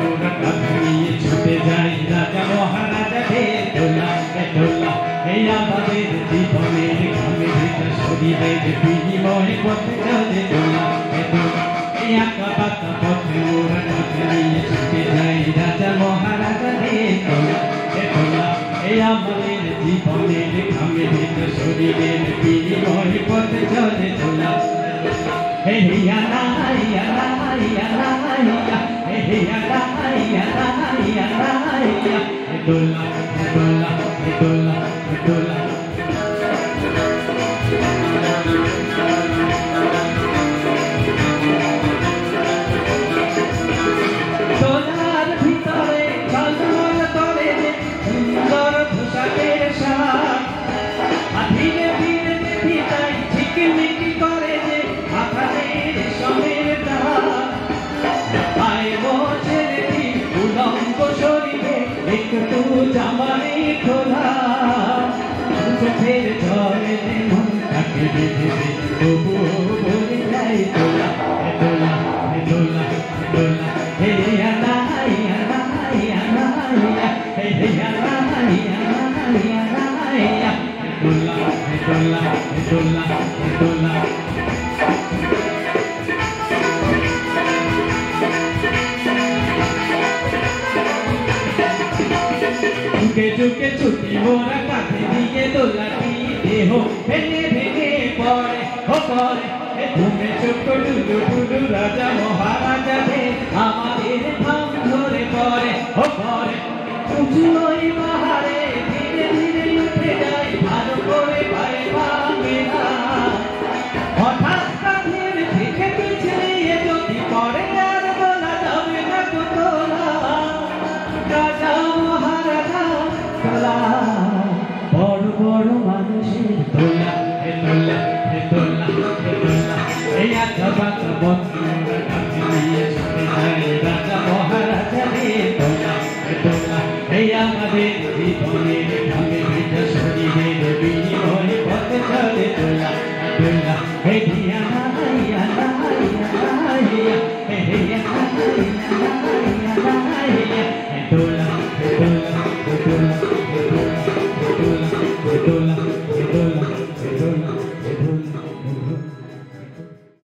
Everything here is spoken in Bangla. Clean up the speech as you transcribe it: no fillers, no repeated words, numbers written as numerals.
মোরা কাঁধে নিয়ে ছুটে যাই রাজা মহারাজা ঢের দোলা দোলা এই আমাদের জীবনের ঘামে ভেজা শরীরের বিনিময়ে পথে চলে দোলা দোলা এই আঁকা বাঁকা পথে মোরা কাঁধে নিয়ে ছুটে যাই রাজা মহারাজা ঢের দোলা দোলা এই আমাদের জীবনের ঘামে ভেজা শরীরের বিনিময়ে পথে চলে দোলা হে হিয়া না হিয়া না হিয়া না হিয়া হে হিয়া না হিয়া না হিয়া না হিয়া দোলা দোলা দোলা দোলা দোলার ভিতরে ঝলমল করে সুন্দর পোশাকের শাড়ি ধীরে ধীরে দেখি তাই ঝিকিমিকি করে যে মাথার সমের ডাল পায়ে ছেলেটি উলঙ্গ শরীরে একটু জামানে খোলা চোখের জলে মনটাকে বেঁধে তবু বলে যায় দোলা দোলা দোলা দোলা হে আনা আনা আনা হে আনা আনা আনা দোলা দোলা দোলা দোলা ঝুঁকে ঝুঁকে ছুটি মোরা কাঁধে নিয়ে দোলাটি দেহ ভেঙে ভেঙে পড়ে ও পড়ে ঘুমে চোখ ডুলু ডুলু রাজা মহারাজা রে আমাদের থাম ধরে পড়ে ও পড়ে উঁচু ওই পাহাড়ে ধীরে ধীরে উঠে যায় ভালো করে পায়ে পাবে না হঠাৎ কাঁধের থেকে পিছলে যদি পড়ে আর বলা যাবে না তো তোলা রাজা মহারাজা তোলা বড় বড় মানুষের তোলা তোলা তোলা তোলা এই আচ্ছা বাচ্চা বন্ধুরা কাছে নিয়ে ছুটে যায় রাজা